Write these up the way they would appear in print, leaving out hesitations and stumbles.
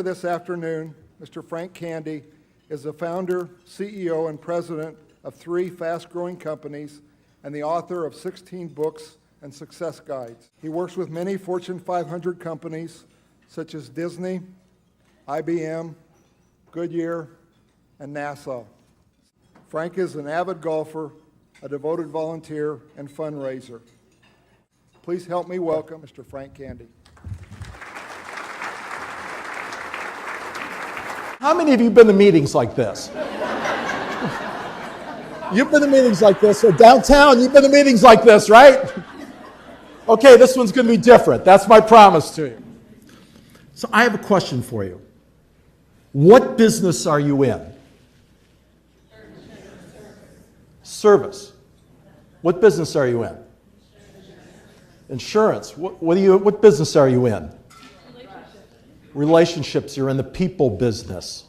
this afternoon, Mr. Frank Candy, is the founder, CEO, and president of 3 fast-growing companies and the author of 16 books and success guides. He works with many Fortune 500 companies such as Disney, IBM, Goodyear, and NASA. Frank is an avid golfer, a devoted volunteer, and fundraiser. Please help me welcome Mr. Frank Candy. How many of you have been to meetings like this? You've been to meetings like this, or downtown, you've been to meetings like this, right? Okay, this one's going to be different. That's my promise to you. So I have a question for you. What business are you in? Service. What business are you in? Insurance. What business are you in? Relationships. You're in the people business.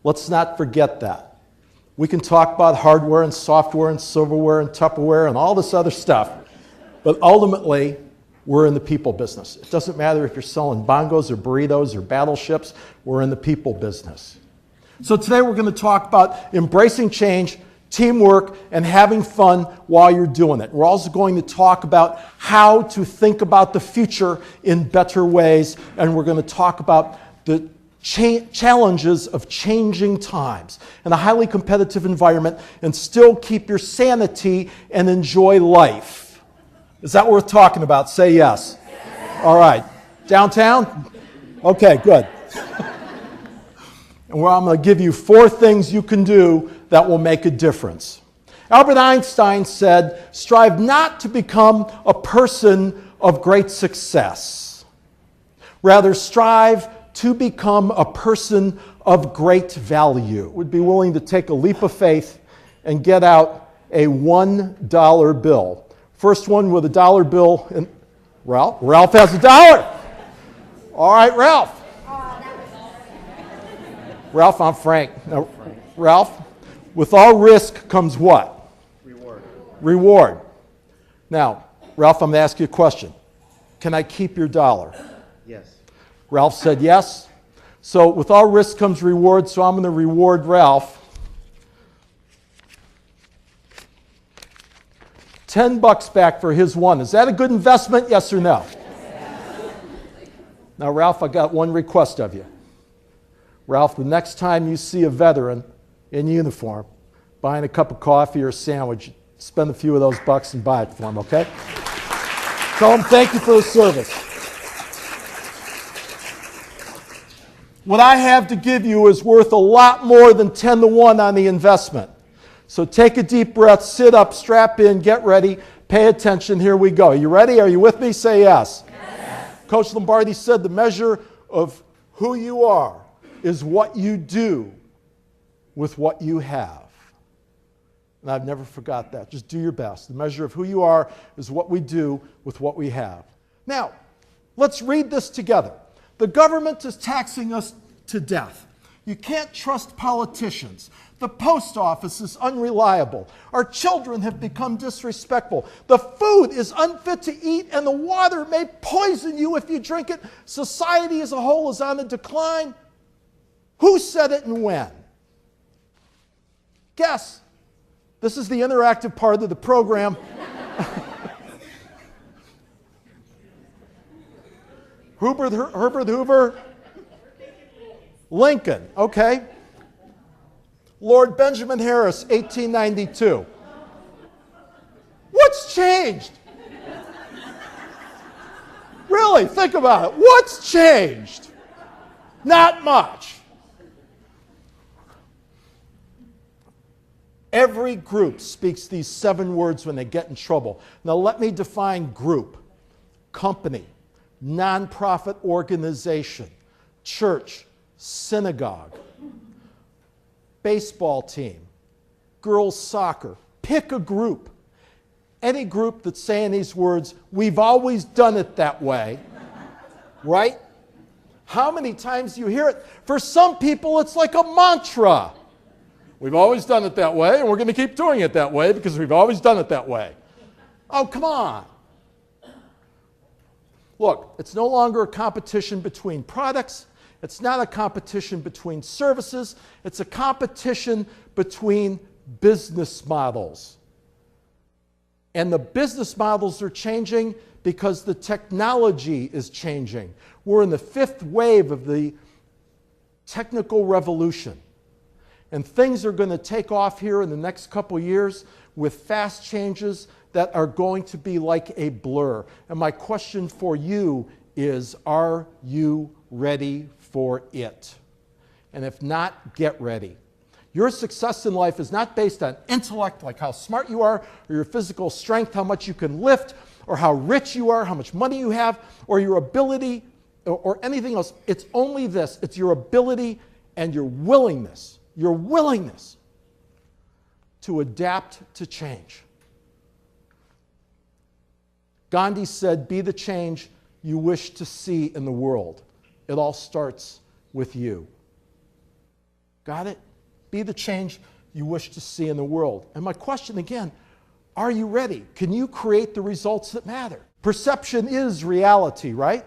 Let's not forget that. We can talk about hardware and software and silverware and Tupperware and all this other stuff, but ultimately, we're in the people business. It doesn't matter if you're selling bongos or burritos or battleships, we're in the people business. So today we're going to talk about embracing change, teamwork, and having fun while you're doing it. We're also going to talk about how to think about the future in better ways, and we're going to talk about the challenges of changing times in a highly competitive environment and still keep your sanity and enjoy life. Is that what we're talking about? Say yes. All right. Downtown? Okay, good. And I'm going to give you 4 things you can do that will make a difference. Albert Einstein said, strive not to become a person of great success. Rather, strive to become a person of great value. Would be willing to take a leap of faith and get out a $1 bill. First one with a dollar bill. And Ralph has a dollar. All right, Ralph. Ralph, I'm Frank. Now, Ralph, with all risk comes what? Reward. Now, Ralph, I'm going to ask you a question. Can I keep your dollar? Yes. Ralph said yes. So with all risk comes reward, so I'm going to reward Ralph $10 back for his one. Is that a good investment, yes or no? Yes. Now, Ralph, I got one request of you. Ralph, the next time you see a veteran in uniform buying a cup of coffee or a sandwich, spend a few of those bucks and buy it for him, okay? Tell him thank you for his service. What I have to give you is worth a lot more than 10 to 1 on the investment. So take a deep breath, sit up, strap in, get ready, pay attention. Here we go. Are you ready? Are you with me? Say yes. Yes. Coach Lombardi said the measure of who you are is what you do with what you have. And I've never forgot that. Just do your best. The measure of who you are is what we do with what we have. Now, let's read this together. The government is taxing us to death. You can't trust politicians. The post office is unreliable. Our children have become disrespectful. The food is unfit to eat, and the water may poison you if you drink it. Society as a whole is on the decline. Who said it and when? Guess. This is the interactive part of the program. Herbert Hoover? Lincoln, okay. Lord Benjamin Harris, 1892. What's changed? Really, think about it. What's changed? Not much. Every group speaks these 7 words when they get in trouble. Now let me define group. Company, nonprofit organization, church, synagogue, baseball team, girls soccer. Pick a group. Any group that's saying these words, we've always done it that way, right? How many times do you hear it? For some people, it's like a mantra. We've always done it that way, and we're going to keep doing it that way because we've always done it that way. Oh, come on. Look, it's no longer a competition between products. It's not a competition between services. It's a competition between business models. And the business models are changing because the technology is changing. We're in the fifth wave of the technical revolution. And things are going to take off here in the next couple years with fast changes that are going to be like a blur. And my question for you is, are you ready for it? And if not, get ready. Your success in life is not based on intellect, like how smart you are, or your physical strength, how much you can lift, or how rich you are, how much money you have, or your ability, or anything else. It's only this. It's your ability and your willingness to adapt to change. Gandhi said, be the change you wish to see in the world. It all starts with you. Got it? Be the change you wish to see in the world. And my question again, are you ready? Can you create the results that matter? Perception is reality, right?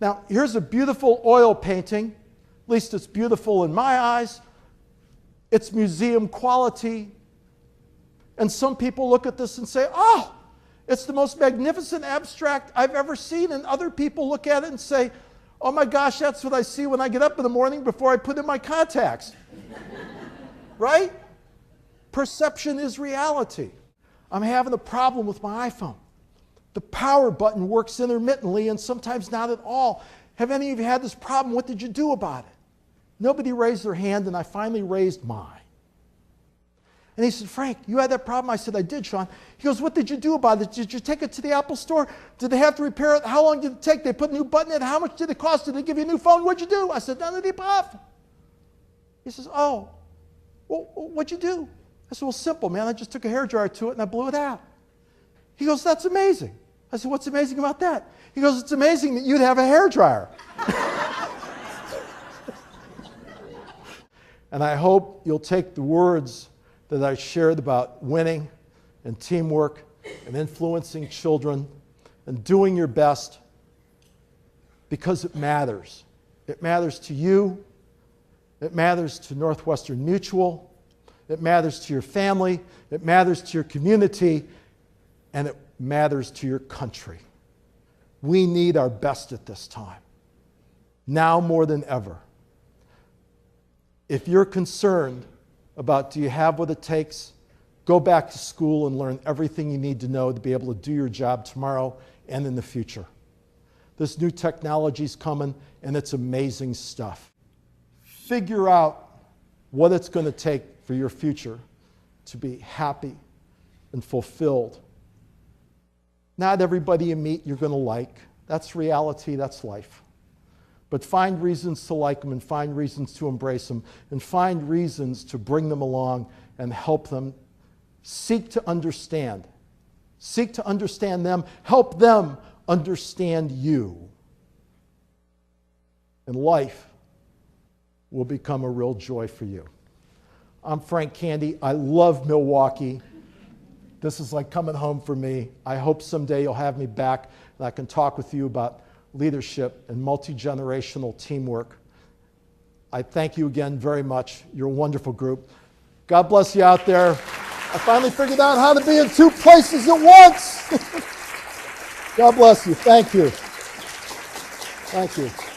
Now, here's a beautiful oil painting. At least it's beautiful in my eyes. It's museum quality. And some people look at this and say, oh, it's the most magnificent abstract I've ever seen. And other people look at it and say, oh my gosh, that's what I see when I get up in the morning before I put in my contacts. Right? Perception is reality. I'm having a problem with my iPhone. The power button works intermittently and sometimes not at all. Have any of you had this problem? What did you do about it? Nobody raised their hand, and I finally raised mine. And he said, Frank, you had that problem? I said, I did, Sean. He goes, what did you do about it? Did you take it to the Apple store? Did they have to repair it? How long did it take? They put a new button in. How much did it cost? Did they give you a new phone? What'd you do? I said, none of the above. He says, oh, well, what'd you do? I said, well, simple, man. I just took a hairdryer to it and I blew it out. He goes, that's amazing. I said, what's amazing about that? He goes, it's amazing that you'd have a hairdryer. And I hope you'll take the words that I shared about winning and teamwork and influencing children and doing your best, because it matters. It matters to you. It matters to Northwestern Mutual. It matters to your family. It matters to your community. And it matters to your country. We need our best at this time, now more than ever. If you're concerned about do you have what it takes, go back to school and learn everything you need to know to be able to do your job tomorrow and in the future. This new technology is coming, and it's amazing stuff. Figure out what it's going to take for your future to be happy and fulfilled. Not everybody you meet you're going to like. That's reality, that's life. But find reasons to like them, and find reasons to embrace them, and find reasons to bring them along and help them. Seek to understand. Seek to understand them. Help them understand you. And life will become a real joy for you. I'm Frank Candy. I love Milwaukee. This is like coming home for me. I hope someday you'll have me back and I can talk with you about leadership and multi-generational teamwork. I thank you again very much. You're a wonderful group. God bless you out there. I finally figured out how to be in two places at once. God bless you. Thank you. Thank you.